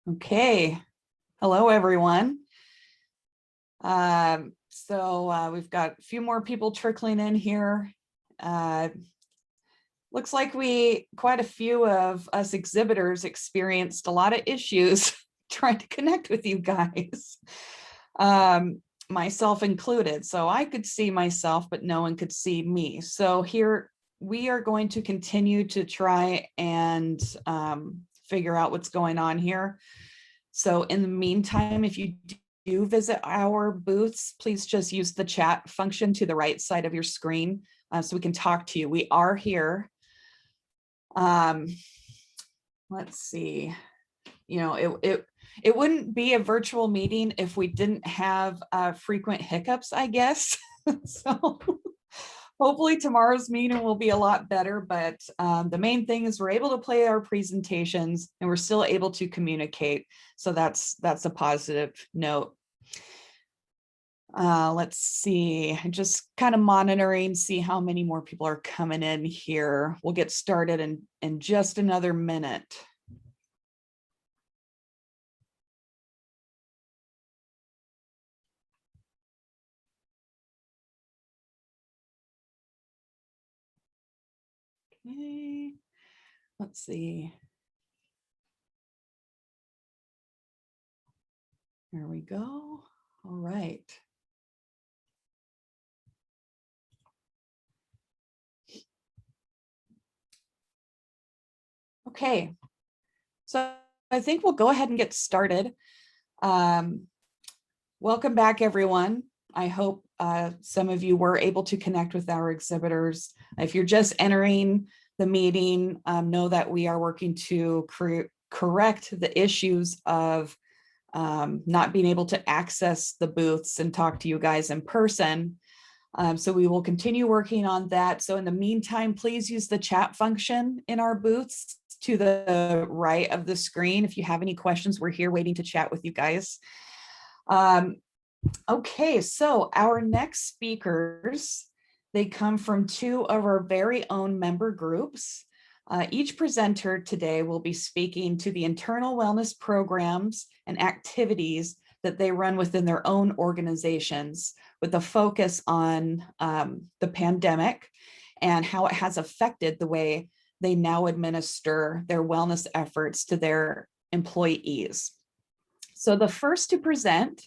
Okay, hello everyone. We've got a few more people trickling in here. Looks like quite a few of us exhibitors experienced a lot of issues trying to connect with you guys, myself included. So I could see myself, but no one could see me. So here we are going to continue to try and figure out what's going on here. So in the meantime, if you do visit our booths, please just use the chat function to the right side of your screen so we can talk to you. We are here. Let's see. You know, it wouldn't be a virtual meeting if we didn't have frequent hiccups, I guess. So hopefully tomorrow's meeting will be a lot better, but the main thing is we're able to play our presentations and we're still able to communicate. So that's a positive note. Let's see, just kind of monitoring, see how many more people are coming in here. We'll get started in just another minute. Okay, let's see. There we go. All right. Okay, so I think we'll go ahead and get started. Welcome back, everyone. I hope some of you were able to connect with our exhibitors. If you're just entering the meeting, know that we are working to correct the issues of not being able to access the booths and talk to you guys in person. So we will continue working on that. So in the meantime, please use the chat function in our booths to the right of the screen. If you have any questions, we're here waiting to chat with you guys. Okay, so our next speakers, they come from two of our very own member groups. Each presenter today will be speaking to the internal wellness programs and activities that they run within their own organizations, with a focus on the pandemic and how it has affected the way they now administer their wellness efforts to their employees. So the first to present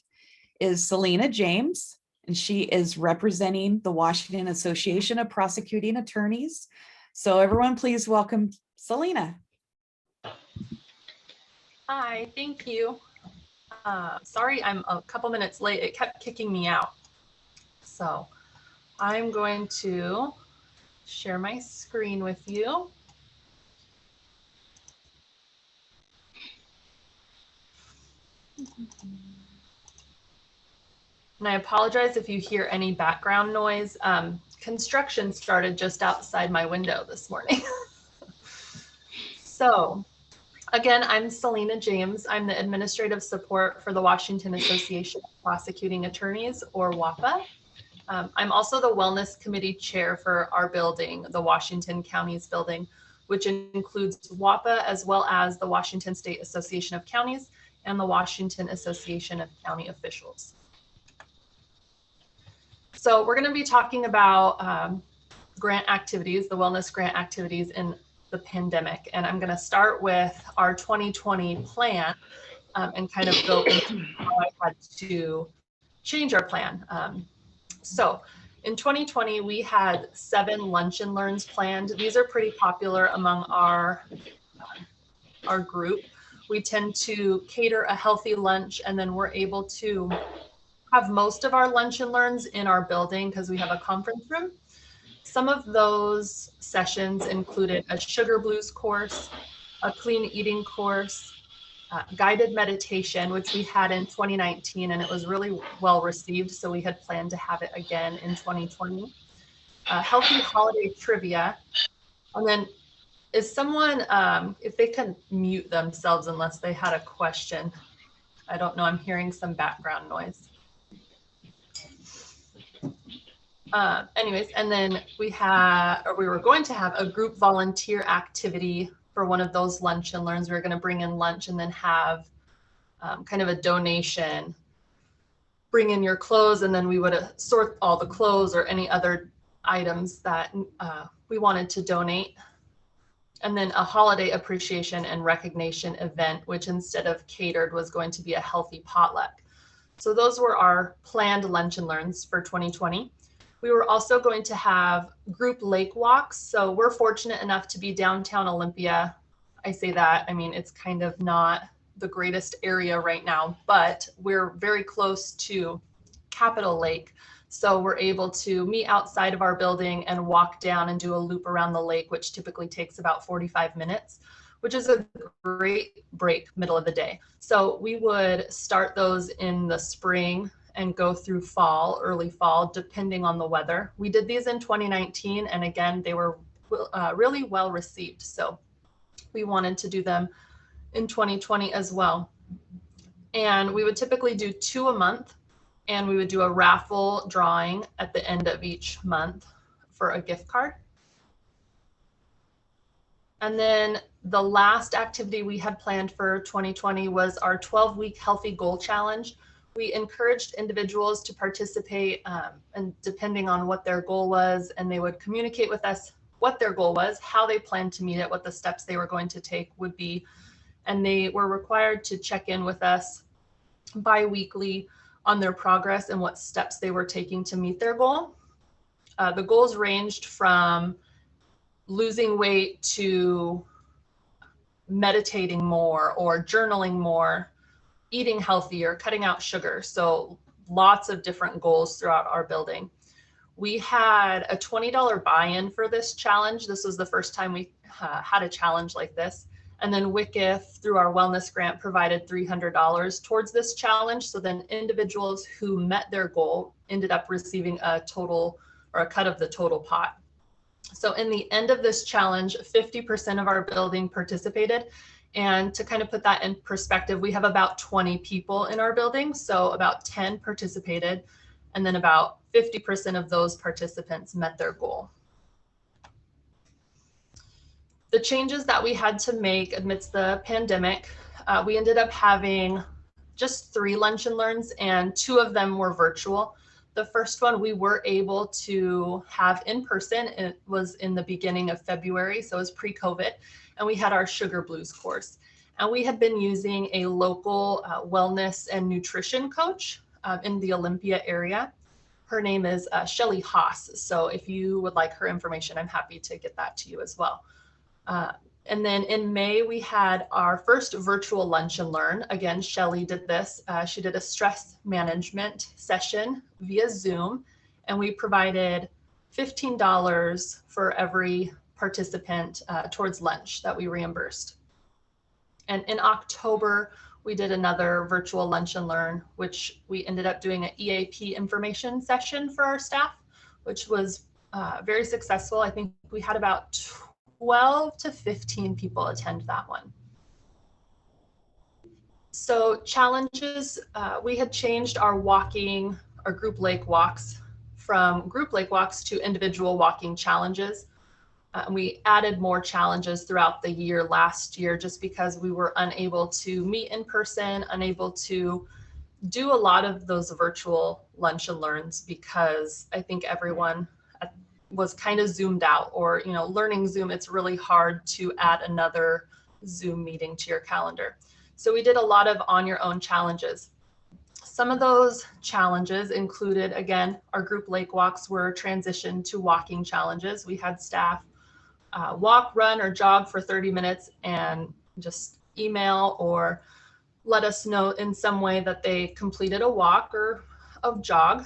is Salina James, and she is representing the Washington Association of Prosecuting Attorneys. So everyone, please welcome Salina. Hi, thank you. Sorry, I'm a couple minutes late. It kept kicking me out. So I'm going to share my screen with you. And I apologize if you hear any background noise. Construction started just outside my window this morning. So again, I'm Salina James. I'm the administrative support for the Washington Association of Prosecuting Attorneys, or WAPA. I'm also the Wellness Committee Chair for our building, the Washington Counties building, which includes WAPA as well as the Washington State Association of Counties and the Washington Association of County Officials. So we're going to be talking about grant activities, the wellness grant activities in the pandemic. And I'm going to start with our 2020 plan and kind of go into how I had to change our plan. So in 2020, we had 7 lunch and learns planned. These are pretty popular among our group. We tend to cater a healthy lunch, and then we're able to have most of our lunch and learns in our building because we have a conference room. Some of those sessions included a sugar blues course, a clean eating course, guided meditation, which we had in 2019, and it was really well received. So we had planned to have it again in 2020. Healthy holiday trivia. And then is someone, if they can mute themselves unless they had a question. I don't know, I'm hearing some background noise. Anyways, and then we were going to have a group volunteer activity for one of those lunch and learns. We were going to bring in lunch and then have kind of a donation. Bring in your clothes, and then we would sort all the clothes or any other items that we wanted to donate. And then a holiday appreciation and recognition event, which instead of catered was going to be a healthy potluck. So those were our planned lunch and learns for 2020. We were also going to have group lake walks. So we're fortunate enough to be downtown Olympia. I say that, I mean, it's kind of not the greatest area right now, but we're very close to Capitol Lake. So we're able to meet outside of our building and walk down and do a loop around the lake, which typically takes about 45 minutes, which is a great break middle of the day. So we would start those in the spring and go through fall, early fall, depending on the weather. We did these in 2019, and again, they were really well received. So we wanted to do them in 2020 as well. And we would typically do 2 a month, and we would do a raffle drawing at the end of each month for a gift card. And then the last activity we had planned for 2020 was our 12-week healthy goal challenge. We encouraged individuals to participate, and depending on what their goal was, and they would communicate with us what their goal was, how they planned to meet it, what the steps they were going to take would be. And they were required to check in with us bi-weekly on their progress and what steps they were taking to meet their goal. The goals ranged from losing weight to meditating more or journaling more, eating healthier, cutting out sugar. So lots of different goals throughout our building. We had a $20 buy-in for this challenge. This was the first time we had a challenge like this. And then WCIF, through our wellness grant, provided $300 towards this challenge. So then individuals who met their goal ended up receiving a total or a cut of the total pot. So in the end of this challenge, 50% of our building participated. And to kind of put that in perspective, we have about 20 people in our building. So about 10 participated, and then about 50% of those participants met their goal. The changes that we had to make amidst the pandemic, we ended up having just 3 lunch and learns, and 2 of them were virtual. The first one we were able to have in person. It was in the beginning of February, so it was pre-COVID, and we had our Sugar Blues course. And we had been using a local wellness and nutrition coach in the Olympia area. Her name is Shelly Haas. So if you would like her information, I'm happy to get that to you as well. And then in May, we had our first virtual lunch and learn. Again, Shelly did this. She did a stress management session via Zoom, and we provided $15 for every participant towards lunch that we reimbursed. And in October, we did another virtual lunch and learn, which we ended up doing an EAP information session for our staff, which was very successful. I think we had about 12 to 15 people attend that one. So challenges, we had changed our group lake walks from group lake walks to individual walking challenges. We added more challenges throughout the year last year, just because we were unable to meet in person, unable to do a lot of those virtual lunch and learns, because I think everyone was kind of zoomed out, or, you know, learning Zoom, it's really hard to add another Zoom meeting to your calendar. So we did a lot of on your own challenges. Some of those challenges included, again, our group lake walks were transitioned to walking challenges. We had staff walk, run, or jog for 30 minutes and just email or let us know in some way that they completed a walk or a jog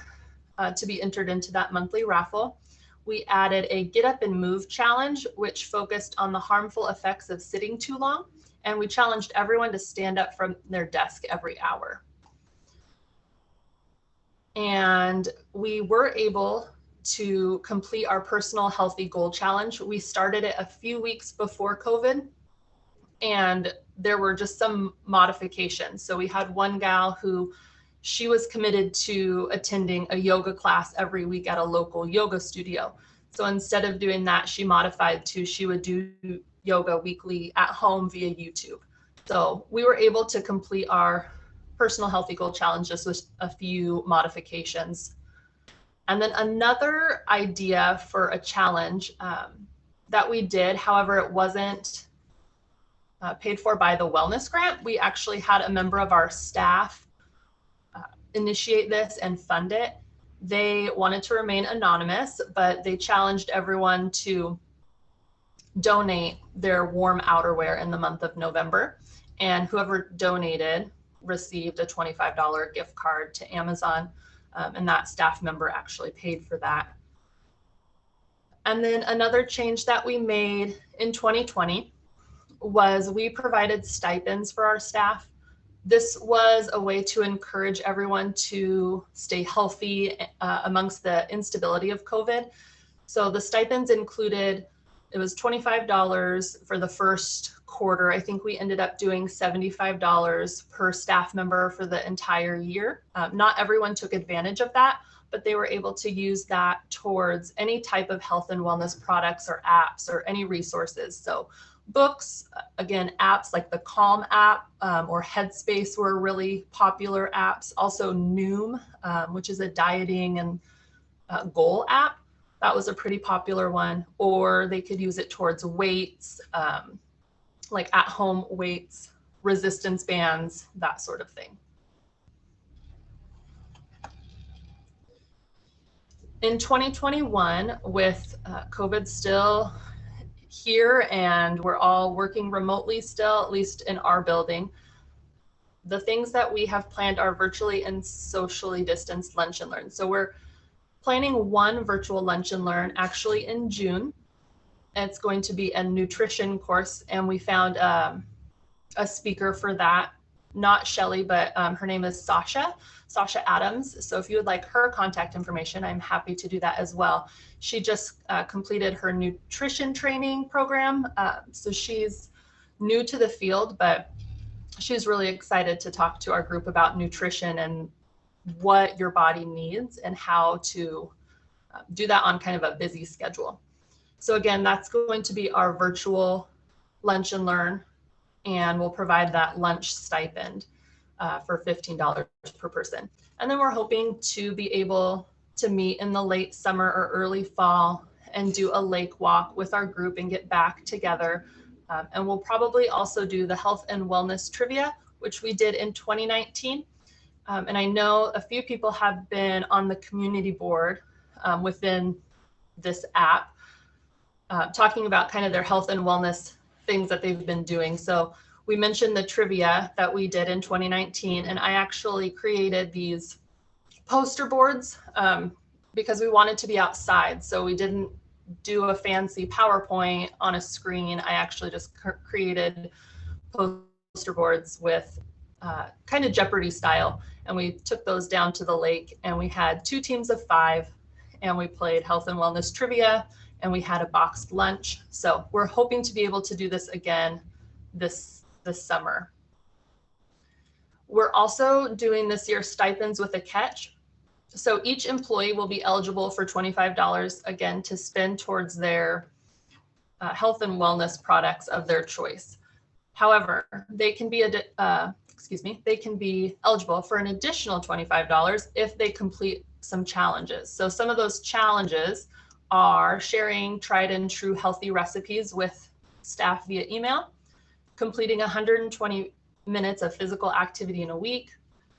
to be entered into that monthly raffle. We added a get up and move challenge, which focused on the harmful effects of sitting too long. And we challenged everyone to stand up from their desk every hour. And we were able to complete our personal healthy goal challenge. We started it a few weeks before COVID, and there were just some modifications. So we had one gal who, she was committed to attending a yoga class every week at a local yoga studio. So instead of doing that, she modified to, she would do yoga weekly at home via YouTube. So we were able to complete our personal healthy goal challenge, just with a few modifications. And then another idea for a challenge that we did, however, it wasn't paid for by the wellness grant. We actually had a member of our staff initiate this and fund it. They wanted to remain anonymous, but they challenged everyone to donate their warm outerwear in the month of November. And whoever donated received a $25 gift card to Amazon. And that staff member actually paid for that. And then another change that we made in 2020 was we provided stipends for our staff. This was a way to encourage everyone to stay healthy amongst the instability of COVID. So the stipends included, it was $25 for the first quarter. I think we ended up doing $75 per staff member for the entire year. Not everyone took advantage of that, but they were able to use that towards any type of health and wellness products or apps or any resources. So books, again, apps like the Calm app or Headspace were really popular apps. Also Noom, which is a dieting and goal app. That was a pretty popular one. Or they could use it towards weights, like at-home weights, resistance bands, that sort of thing. In 2021, with COVID still here and we're all working remotely still, at least in our building, the things that we have planned are virtually and socially distanced lunch and learn. So we're planning one virtual lunch and learn actually in June. It's going to be a nutrition course, and we found a speaker for that, not Shelly, but her name is Sasha Adams. So if you would like her contact information, I'm happy to do that as well. She just completed her nutrition training program. So she's new to the field, but she's really excited to talk to our group about nutrition and what your body needs and how to do that on kind of a busy schedule. So again, that's going to be our virtual lunch and learn, and we'll provide that lunch stipend for $15 per person. And then we're hoping to be able to meet in the late summer or early fall and do a lake walk with our group and get back together. And we'll probably also do the health and wellness trivia, which we did in 2019. And I know a few people have been on the community board within this app, talking about kind of their health and wellness things that they've been doing. So we mentioned the trivia that we did in 2019, and I actually created these poster boards because we wanted to be outside. So we didn't do a fancy PowerPoint on a screen. I actually just created poster boards with kind of Jeopardy style. And we took those down to the lake, and we had 2 teams of 5, and we played health and wellness trivia, and we had a boxed lunch. So we're hoping to be able to do this again this summer. We're also doing this year stipends with a catch. So each employee will be eligible for $25 again to spend towards their health and wellness products of their choice. However, they can be they can be eligible for an additional $25 if they complete some challenges. So some of those challenges are sharing tried and true healthy recipes with staff via email, completing 120 minutes of physical activity in a week,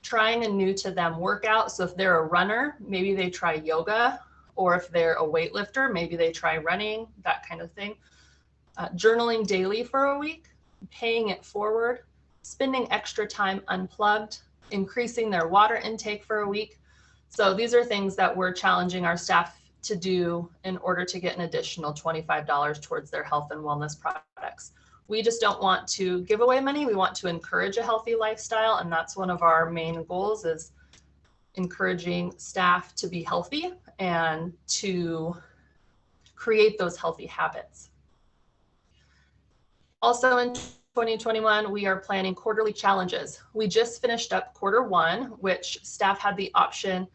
trying a new to them workout. So if they're a runner, maybe they try yoga, or if they're a weightlifter, maybe they try running, that kind of thing. Journaling daily for a week, paying it forward, spending extra time unplugged, increasing their water intake for a week. So these are things that we're challenging our staff to do in order to get an additional $25 towards their health and wellness products. We just don't want to give away money. We want to encourage a healthy lifestyle. And that's one of our main goals, is encouraging staff to be healthy and to create those healthy habits. Also in 2021, we are planning quarterly challenges. We just finished up Q1, which staff had the option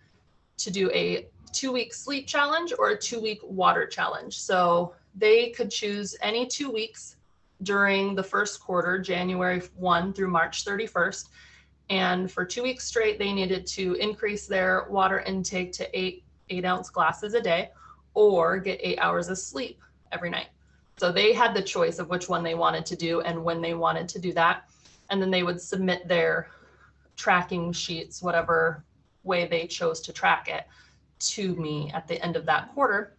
to do a 2-week sleep challenge or a 2-week water challenge. So they could choose any 2 weeks during the first quarter, January 1 through March 31st. And for 2 weeks straight, they needed to increase their water intake to 8-ounce glasses a day or get 8 hours of sleep every night. So they had the choice of which one they wanted to do and when they wanted to do that. And then they would submit their tracking sheets, whatever way they chose to track it, to me at the end of that quarter.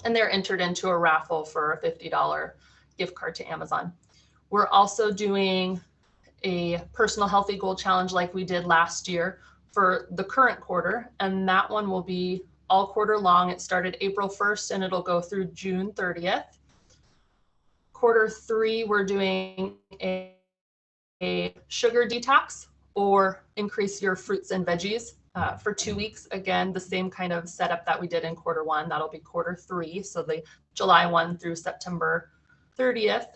And they're entered into a raffle for a $50 gift card to Amazon. We're also doing a personal healthy goal challenge like we did last year for the current quarter. And that one will be all quarter long. It started April 1st and it'll go through June 30th. Quarter 3, we're doing a sugar detox or increase your fruits and veggies for 2 weeks. Again, the same kind of setup that we did in quarter 1. That'll be quarter 3. So the July 1 through September 30th.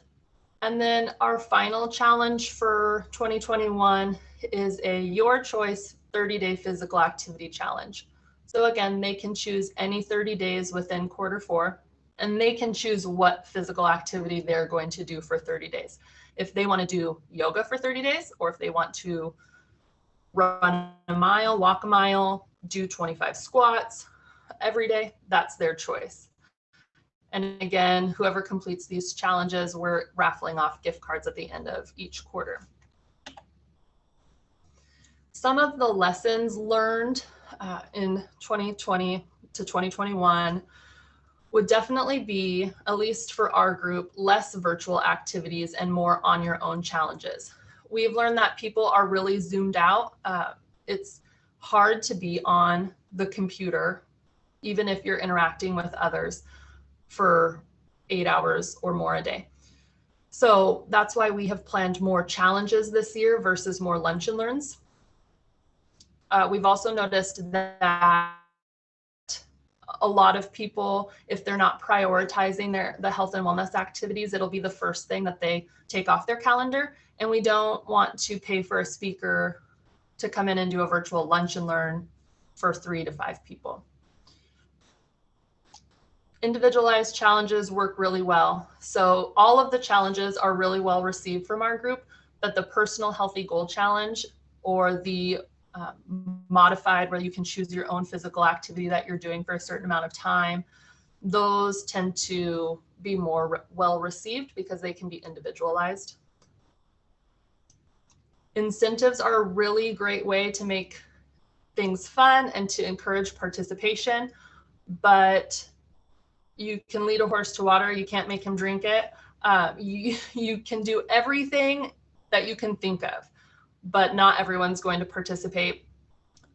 And then our final challenge for 2021 is a Your Choice 30-day physical activity challenge. So again, they can choose any 30 days within quarter 4, and they can choose what physical activity they're going to do for 30 days. If they want to do yoga for 30 days, or if they want to run a mile, walk a mile, do 25 squats every day, that's their choice. And again, whoever completes these challenges, we're raffling off gift cards at the end of each quarter. Some of the lessons learned in 2020 to 2021 would definitely be, at least for our group, less virtual activities and more on your own challenges. We've learned that people are really zoomed out. It's hard to be on the computer, even if you're interacting with others, for 8 hours or more a day. So that's why we have planned more challenges this year versus more lunch and learns. We've also noticed that a lot of people, if they're not prioritizing the health and wellness activities, it'll be the first thing that they take off their calendar. And we don't want to pay for a speaker to come in and do a virtual lunch and learn for 3 to 5 people. Individualized challenges work really well. So all of the challenges are really well received from our group, but the personal healthy goal challenge or the modified, where you can choose your own physical activity that you're doing for a certain amount of time, those tend to be more well received because they can be individualized. Incentives are a really great way to make things fun and to encourage participation, but you can lead a horse to water, you can't make him drink it. You can do everything that you can think of, but not everyone's going to participate.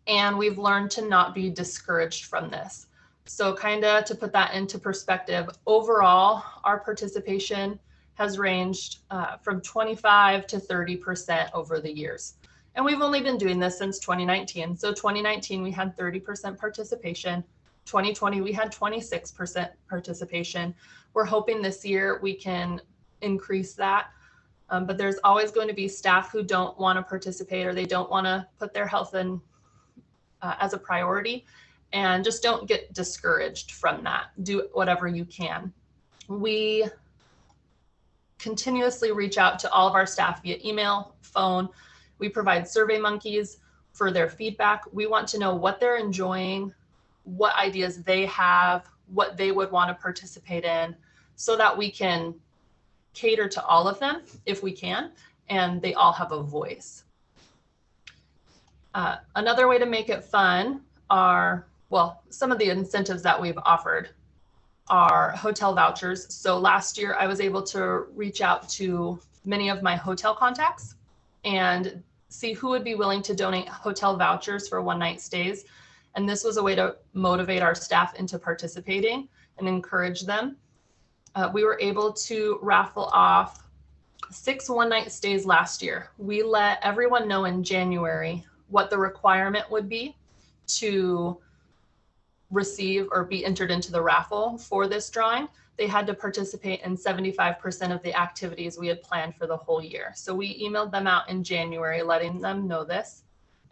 And we've learned to not be discouraged from this. So kind of to put that into perspective, overall, our participation has ranged from 25 to 30% over the years. And we've only been doing this since 2019. So 2019, we had 30% participation. 2020, we had 26% participation. We're hoping this year we can increase that. But there's always going to be staff who don't want to participate or they don't want to put their health in as a priority, and just don't get discouraged from that. Do whatever you can. We continuously reach out to all of our staff via email, phone. We provide Survey Monkeys for their feedback. We want to know what they're enjoying, what ideas they have, what they would want to participate in, so that we can cater to all of them if we can, and they all have a voice. Another way to make it fun are, well, some of the incentives that we've offered are hotel vouchers. So last year I was able to reach out to many of my hotel contacts and see who would be willing to donate hotel vouchers for one-night stays. And this was a way to motivate our staff into participating and encourage them. We were able to raffle off 6 one-night stays last year. We let everyone know in January what the requirement would be to receive or be entered into the raffle for this drawing. They had to participate in 75% of the activities we had planned for the whole year. So we emailed them out in January, letting them know this.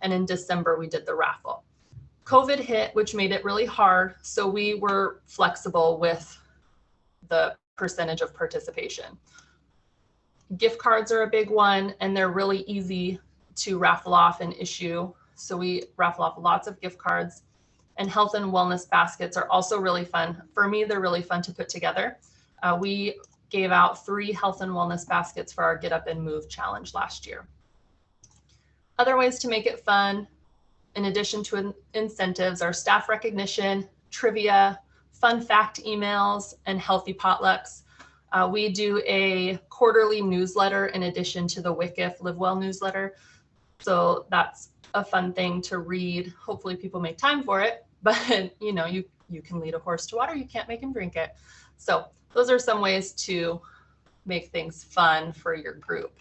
And in December, we did the raffle. COVID hit, which made it really hard. So we were flexible with the percentage of participation. Gift cards are a big one, and they're really easy to raffle off and issue. So we raffle off lots of gift cards, and health and wellness baskets are also really fun. For me, they're really fun to put together. We gave out 3 health and wellness baskets for our Get Up and Move challenge last year. Other ways to make it fun, in addition to incentives, are staff recognition, trivia, fun fact emails, and healthy potlucks. We do a quarterly newsletter in addition to the WCIF Live Well newsletter. So that's a fun thing to read. Hopefully people make time for it, but you know, you can lead a horse to water, you can't make him drink it. So those are some ways to make things fun for your group.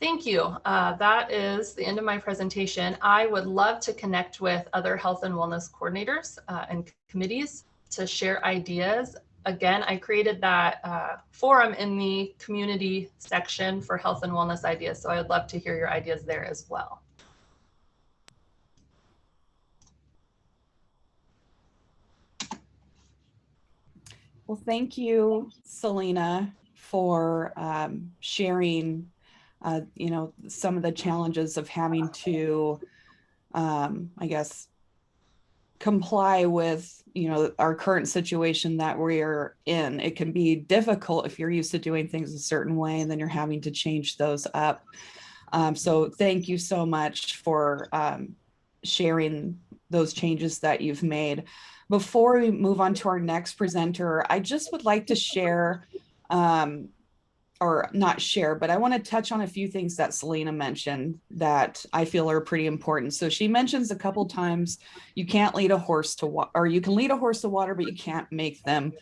Thank you. That is the end of my presentation. I would love to connect with other health and wellness coordinators and committees to share ideas. Again, I created that forum in the community section for health and wellness ideas, so I would love to hear your ideas there as well. Well, thank you, Salina, for sharing you know, some of the challenges of having to, I guess, comply with, you know, our current situation that we're in. It can be difficult if you're used to doing things a certain way and then you're having to change those up. So thank you so much for sharing those changes that you've made. Before we move on to our next presenter, I just would like to share or not share, but I want to touch on a few things that Salina mentioned that I feel are pretty important. So she mentions a couple times, you can't lead a horse to water, or you can lead a horse to water, but you can't make them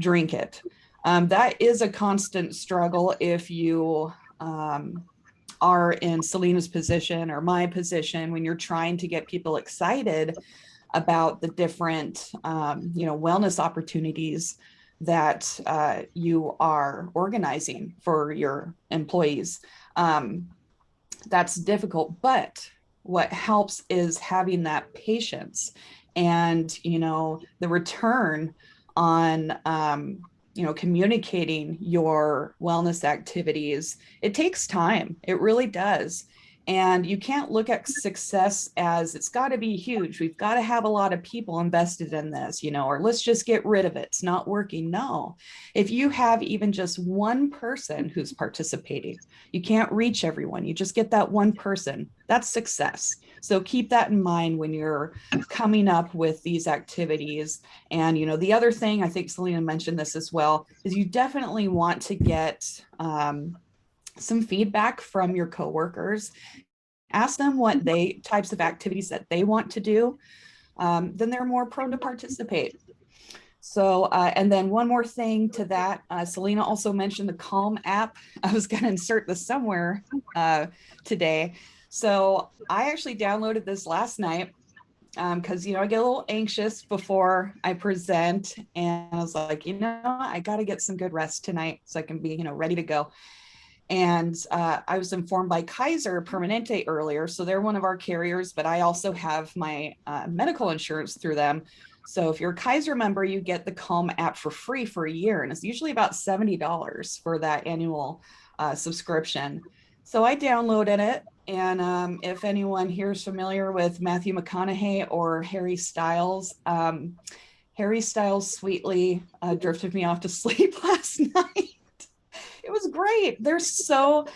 drink it. That is a constant struggle if you are in Salina's position or my position, when you're trying to get people excited about the different, you know, wellness opportunities that you are organizing for your employees. That's difficult, but what helps is having that patience and, you know, the return on, you know, communicating your wellness activities. It takes time. It really does. And you can't look at success as it's got to be huge. We've got to have a lot of people invested in this, you know, or let's just get rid of it. It's not working. No, if you have even just one person who's participating, you can't reach everyone. You just get that one person. That's success. So keep that in mind when you're coming up with these activities. And, you know, the other thing, I think Salina mentioned this as well, is you definitely want to get some feedback from your coworkers. Ask them what types of activities that they want to do. Then they're more prone to participate. So, and then one more thing to that, Salina also mentioned the Calm app. I was going to insert this somewhere today. So I actually downloaded this last night because, you know, I get a little anxious before I present, and I was like, you know, I got to get some good rest tonight so I can be, you know, ready to go. And I was informed by Kaiser Permanente earlier. So they're one of our carriers, but I also have my medical insurance through them. So if you're a Kaiser member, you get the Calm app for free for a year. And it's usually about $70 for that annual subscription. So I downloaded it. And if anyone here is familiar with Matthew McConaughey or Harry Styles, Harry Styles sweetly drifted me off to sleep last night. It was great. There's so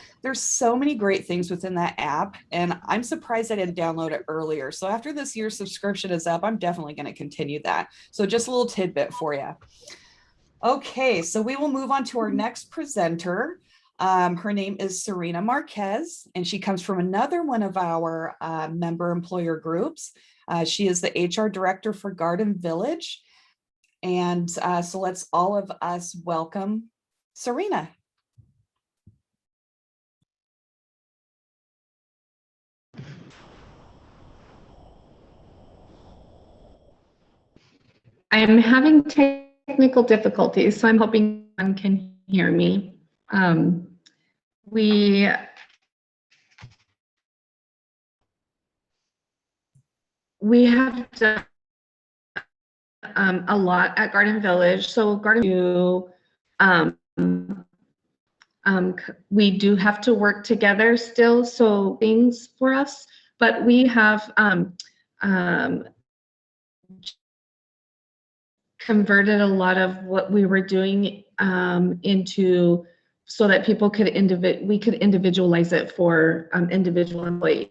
many great things within that app, and I'm surprised I didn't download it earlier. So after this year's subscription is up, I'm definitely going to continue that. So just a little tidbit for you. Okay, so we will move on to our next presenter. Her name is Serena Marquez, and she comes from another one of our member employer groups. She is the HR director for Garden Village. And so let's all of us welcome Serena. I'm having technical difficulties, so I'm hoping one can hear me. We have done a lot at Garden Village. So Garden We do have to work together still, so things for us, but we have converted a lot of what we were doing into so that people could we could individualize it for individual employees.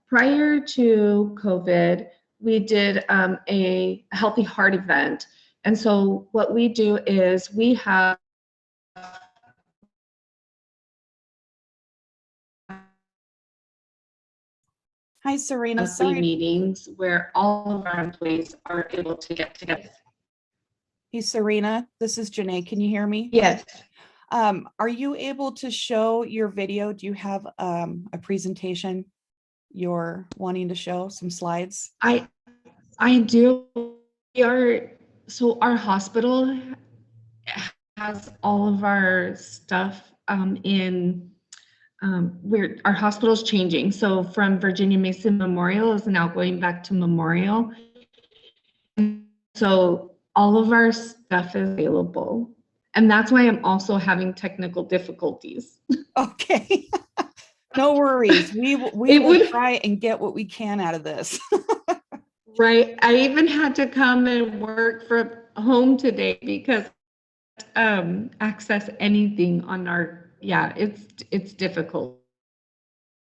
Prior to COVID, we did a healthy heart event. And so what we do is we have Hi, Serena. monthly Sorry. meetings where all of our employees are able to get together. Hey, Serena, this is Janéé. Can you hear me? Yes. Are you able to show your video? Do you have a presentation you're wanting to show, some slides? I do. So our hospital has all of our stuff in our hospital's changing. So from Virginia Mason Memorial is now going back to Memorial. So all of our stuff is available. And that's why I'm also having technical difficulties. Okay. No worries. We will try and get what we can out of this. Right. I even had to come and work from home today because access anything on our, it's difficult.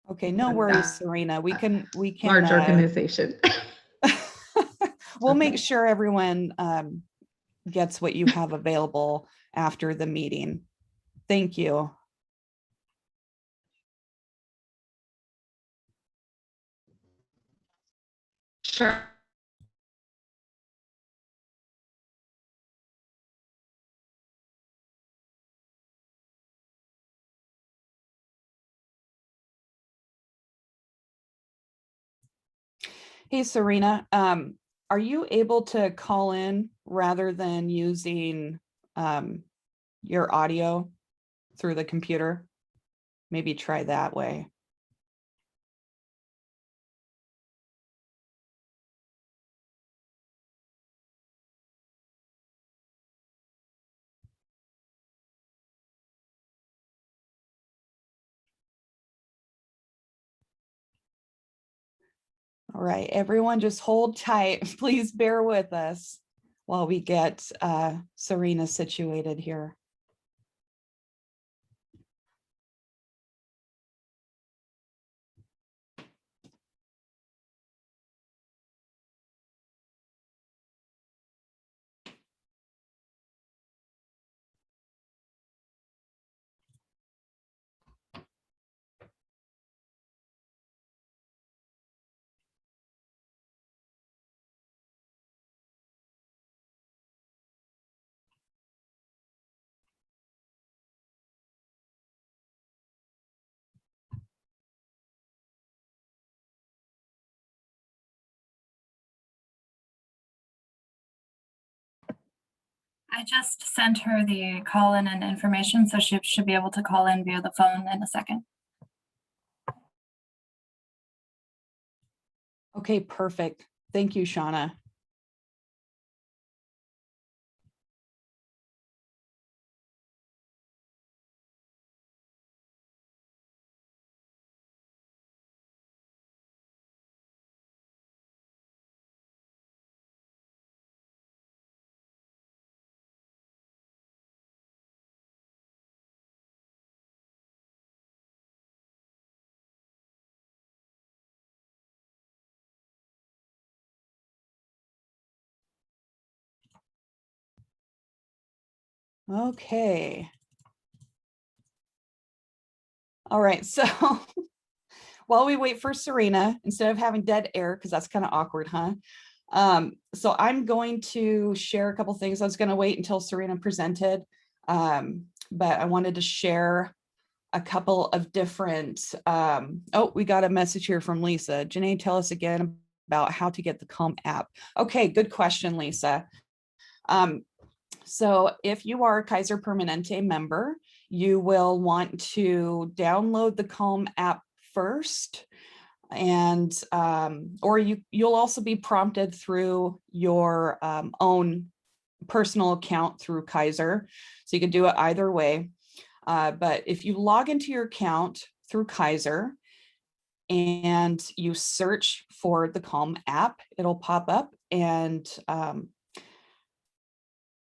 Okay, no worries, Serena. We can large organization. We'll make sure everyone gets what you have available after the meeting. Thank you. Sure. Hey, Serena, are you able to call in rather than using your audio through the computer? Maybe try that way. All right, everyone just hold tight. Please bear with us while we get Serena situated here. I just sent her the call-in and information, so she should be able to call in via the phone in a second. Okay, perfect. Thank you, Shauna. Okay. All right, so while we wait for Serena, instead of having dead air, because that's kind of awkward, huh? So I'm going to share a couple things. I was going to wait until Serena presented, but I wanted to share a couple of different, oh, we got a message here from Lisa. Janéé, tell us again about how to get the Calm app. Okay, good question, Lisa. So if you are a Kaiser Permanente member, you will want to download the Calm app first, and or you'll also be prompted through your own personal account through Kaiser. So you can do it either way. But if you log into your account through Kaiser and you search for the Calm app, it'll pop up, and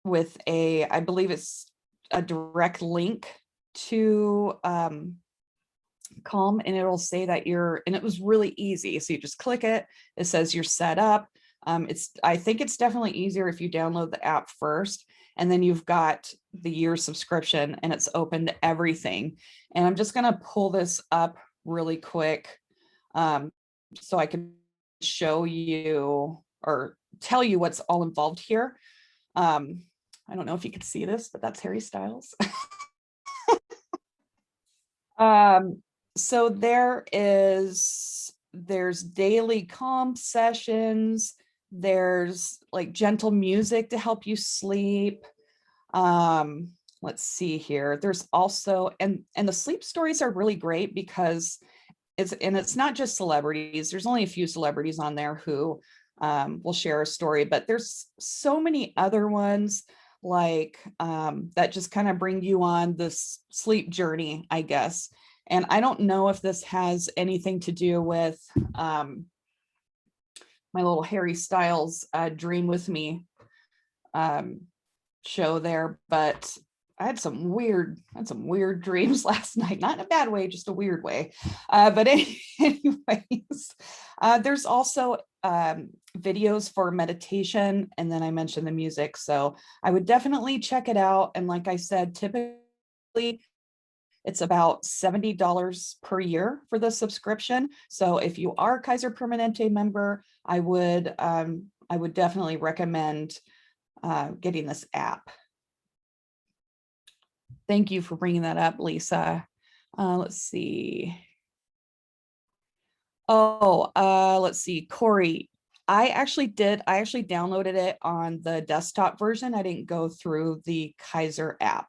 with I believe it's a direct link to Calm, and it'll say that and it was really easy. So you just click it, it says you're set up. I think it's definitely easier if you download the app first, and then you've got the year subscription and it's open to everything. And I'm just gonna pull this up really quick so I can show you or tell you what's all involved here. I don't know if you can see this, but that's Harry Styles. So there's daily Calm sessions. There's like gentle music to help you sleep. Let's see here. There's also, and the sleep stories are really great because it's not just celebrities. There's only a few celebrities on there who will share a story, but there's so many other ones like that just kind of bring you on this sleep journey, I guess. And I don't know if this has anything to do with my little Harry Styles Dream With Me show there, but I had some weird dreams last night, not in a bad way, just a weird way. But anyways, there's also videos for meditation, and then I mentioned the music. So I would definitely check it out. And like I said, typically it's about $70 per year for the subscription. So if you are a Kaiser Permanente member, I would definitely recommend getting this app. Thank you for bringing that up, Lisa. Let's see. Let's see, Corey. I actually downloaded it on the desktop version. I didn't go through the Kaiser app.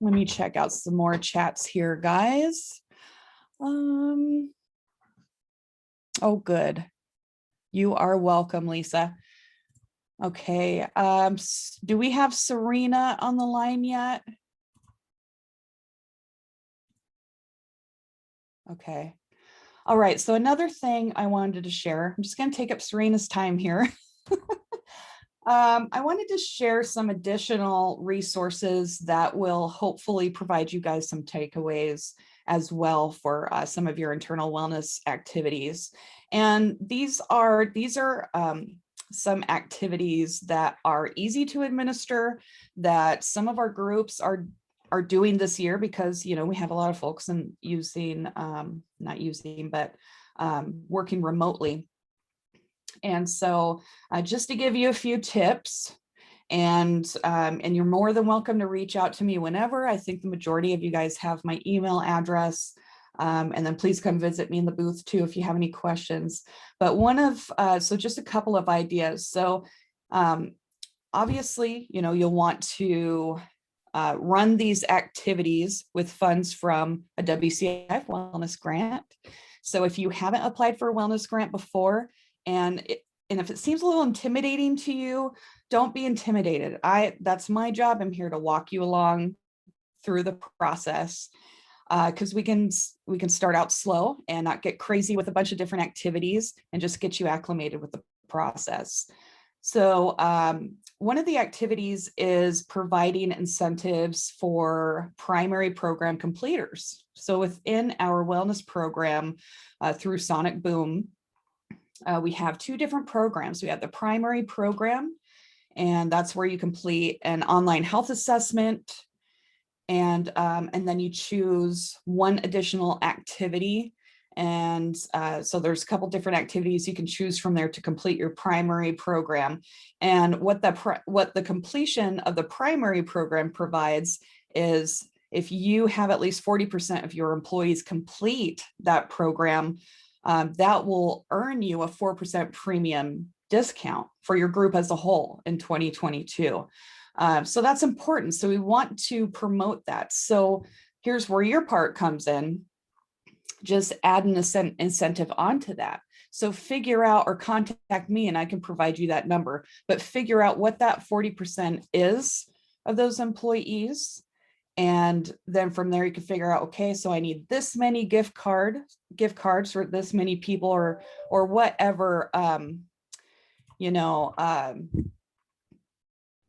Let me check out some more chats here, guys. Oh, good. You are welcome, Lisa. Okay, do we have Serena on the line yet? Okay. All right, so another thing I wanted to share, I'm just going to take up Serena's time here. I wanted to share some additional resources that will hopefully provide you guys some takeaways as well for some of your internal wellness activities. And these are some activities that are easy to administer, that some of our groups are doing this year because, you know, we have a lot of folks working remotely. And so just to give you a few tips, and you're more than welcome to reach out to me whenever. I think the majority of you guys have my email address. And then please come visit me in the booth too if you have any questions. But so just a couple of ideas. So obviously, you know, you'll want to run these activities with funds from a WCIF wellness grant. So if you haven't applied for a wellness grant before, and if it seems a little intimidating to you, don't be intimidated. That's my job. I'm here to walk you along through the process, because we can start out slow and not get crazy with a bunch of different activities and just get you acclimated with the process. So one of the activities is providing incentives for primary program completers. So within our wellness program through Sonic Boom, we have two different programs. We have the primary program, and that's where you complete an online health assessment, and then you choose one additional activity. And so there's a couple different activities you can choose from there to complete your primary program. And what the completion of the primary program provides is, if you have at least 40% of your employees complete that program, that will earn you a 4% premium discount for your group as a whole in 2022. So that's important. So we want to promote that. So here's where your part comes in. Just add an incentive onto that. So figure out, or contact me and I can provide you that number, but figure out what that 40% is of those employees. And then from there, you can figure out, okay, so I need this many gift cards for this many people, or whatever,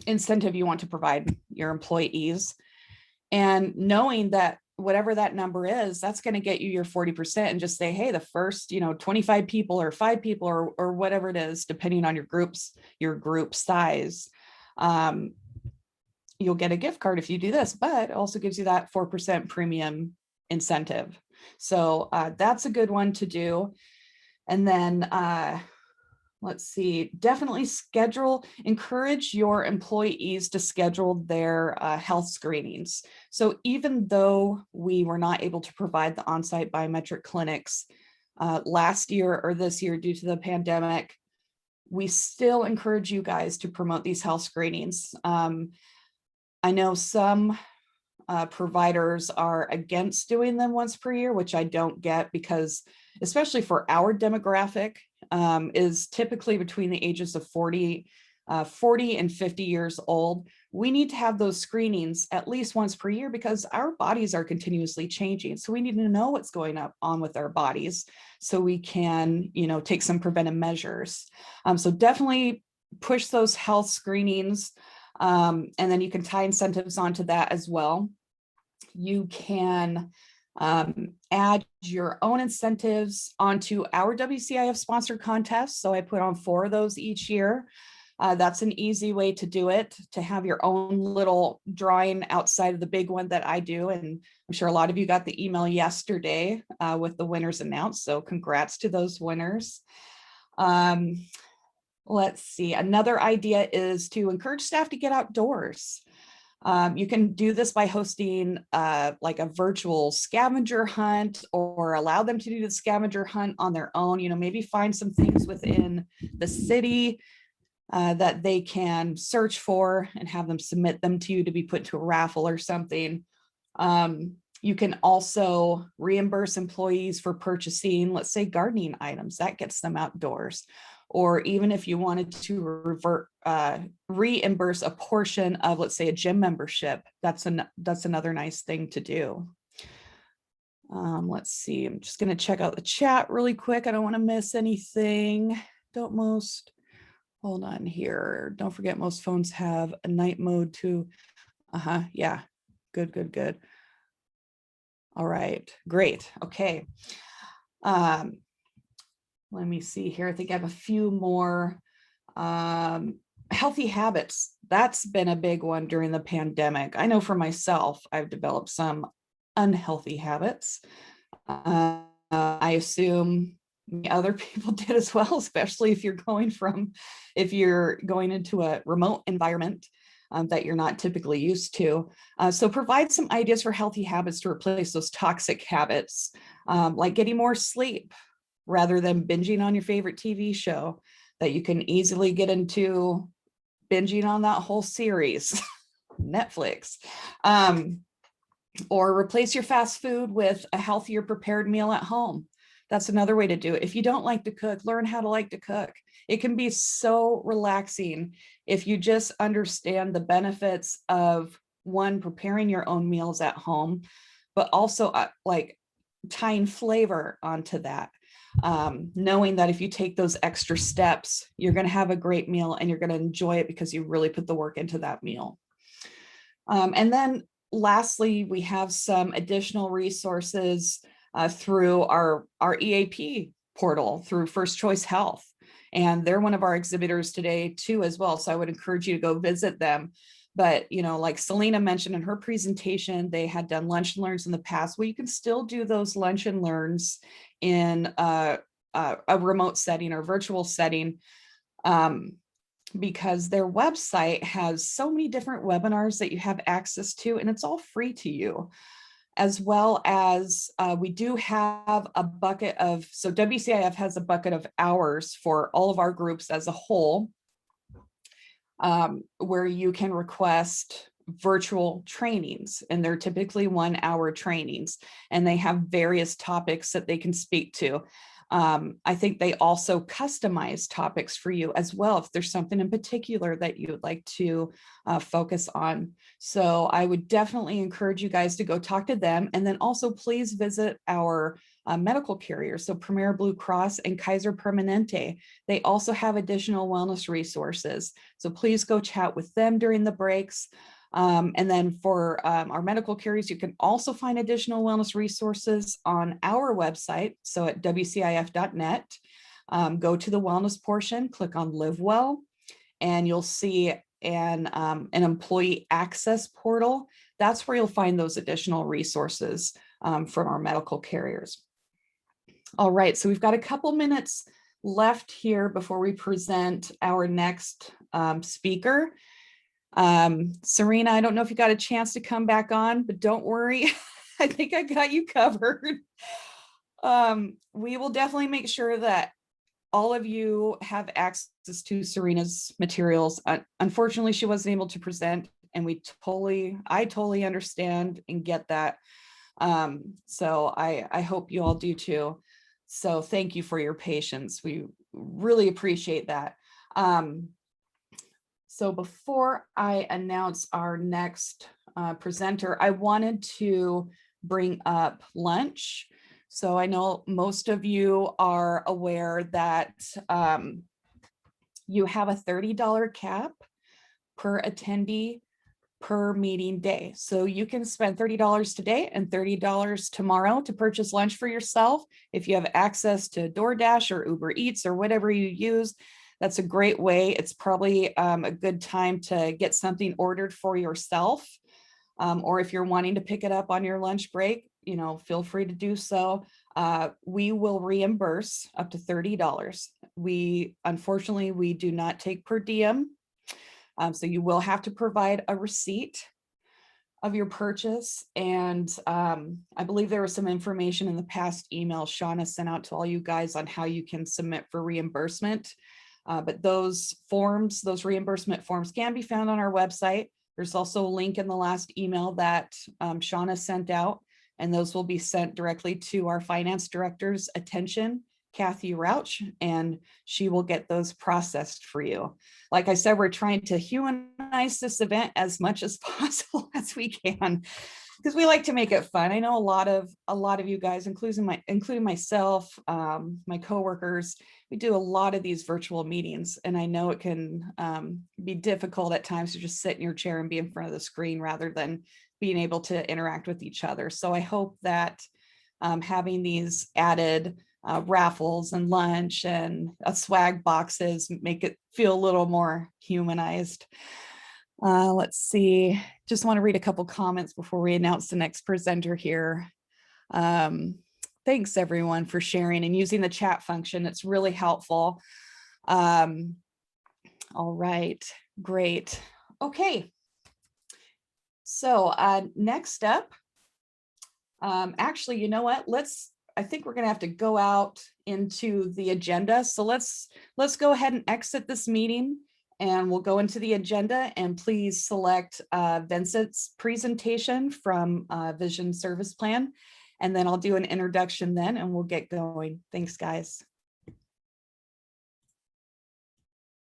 incentive you want to provide your employees. And knowing that whatever that number is, that's going to get you your 40%, and just say, hey, the first, 25 people or 5 people or whatever it is, depending on your group size, you'll get a gift card if you do this, but it also gives you that 4% premium incentive. So that's a good one to do. And then let's see, definitely encourage your employees to schedule their health screenings. So even though we were not able to provide the on-site biometric clinics last year or this year due to the pandemic, we still encourage you guys to promote these health screenings. I know some providers are against doing them once per year, which I don't get, because especially for our demographic, is typically between the ages of 40 and 50 years old. We need to have those screenings at least once per year because our bodies are continuously changing. So we need to know what's going on with our bodies so we can, take some preventive measures. So definitely push those health screenings. And then you can tie incentives onto that as well. You can add your own incentives onto our WCIF sponsored contests. So I put on 4 of those each year. That's an easy way to do it, to have your own little drawing outside of the big one that I do. And I'm sure a lot of you got the email yesterday with the winners announced. So congrats to those winners. Let's see, another idea is to encourage staff to get outdoors. You can do this by hosting like a virtual scavenger hunt, or allow them to do the scavenger hunt on their own. Maybe find some things within the city that they can search for and have them submit them to you to be put to a raffle or something. You can also reimburse employees for purchasing, let's say, gardening items. That gets them outdoors. Or even if you wanted to reimburse a portion of, let's say, a gym membership, that's another nice thing to do. Let's see, I'm just going to check out the chat really quick. I don't want to miss anything. Hold on here. Don't forget, most phones have a night mode too. Yeah, good. All right, great. Okay. Let me see here. I think I have a few more. Healthy habits. That's been a big one during the pandemic. I know for myself, I've developed some unhealthy habits. I assume other people did as well, especially if you're going into a remote environment that you're not typically used to. So provide some ideas for healthy habits to replace those toxic habits, like getting more sleep rather than binging on your favorite TV show that you can easily get into binging on that whole series, Netflix. Or replace your fast food with a healthier prepared meal at home. That's another way to do it. If you don't like to cook, learn how to like to cook. It can be so relaxing if you just understand the benefits of, one, preparing your own meals at home, but also like tying flavor onto that. Knowing that if you take those extra steps, you're going to have a great meal and you're going to enjoy it because you really put the work into that meal. And then lastly, we have some additional resources through our EAP portal through First Choice Health. And they're one of our exhibitors today too as well. So I would encourage you to go visit them. But, like Salina mentioned in her presentation, they had done lunch and learns in the past. Well, you can still do those lunch and learns in a remote setting or virtual setting, because their website has so many different webinars that you have access to, and it's all free to you. As well as we do have a bucket of, so WCIF has a bucket of hours for all of our groups as a whole, where you can request virtual trainings, and they're typically 1-hour trainings, and they have various topics that they can speak to. I think they also customize topics for you as well, if there's something in particular that you would like to focus on. So I would definitely encourage you guys to go talk to them. And then also please visit our medical carriers. So Premier Blue Cross and Kaiser Permanente, they also have additional wellness resources. So please go chat with them during the breaks. And then for our medical carriers, you can also find additional wellness resources on our website. So at WCIF.net, go to the wellness portion, click on Live Well, and you'll see an employee access portal. That's where you'll find those additional resources from our medical carriers. All right, so we've got a couple minutes left here before we present our next speaker. Serena, I don't know if you got a chance to come back on, but don't worry. I think I got you covered. We will definitely make sure that all of you have access to Serena's materials. Unfortunately, she wasn't able to present, and I totally understand and get that. So I hope you all do too. So thank you for your patience. We really appreciate that. So before I announce our next presenter, I wanted to bring up lunch. So I know most of you are aware that you have a $30 cap per attendee per meeting day. So you can spend $30 today and $30 tomorrow to purchase lunch for yourself. If you have access to DoorDash or Uber Eats or whatever you use, that's a great way. It's probably a good time to get something ordered for yourself. Or if you're wanting to pick it up on your lunch break, feel free to do so. We will reimburse up to $30. Unfortunately, we do not take per diem. So you will have to provide a receipt of your purchase. And I believe there was some information in the past email Shauna sent out to all you guys on how you can submit for reimbursement. But those reimbursement forms can be found on our website. There's also a link in the last email that Shauna sent out, and those will be sent directly to our finance director's attention, Kathy Rauch, and she will get those processed for you. Like I said, we're trying to humanize this event as much as possible as we can, because we like to make it fun. I know a lot of you guys, including myself, my coworkers, we do a lot of these virtual meetings, and I know it can be difficult at times to just sit in your chair and be in front of the screen rather than being able to interact with each other. So I hope that having these added raffles and lunch and swag boxes make it feel a little more humanized. Let's see, just want to read a couple comments before we announce the next presenter here. Thanks everyone for sharing and using the chat function. It's really helpful. All right, great. Okay. So next up, actually, you know what? I think we're going to have to go out into the agenda. So let's go ahead and exit this meeting, and we'll go into the agenda, and please select Vincent's presentation from Vision Service Plan. And then I'll do an introduction then, and we'll get going. Thanks, guys.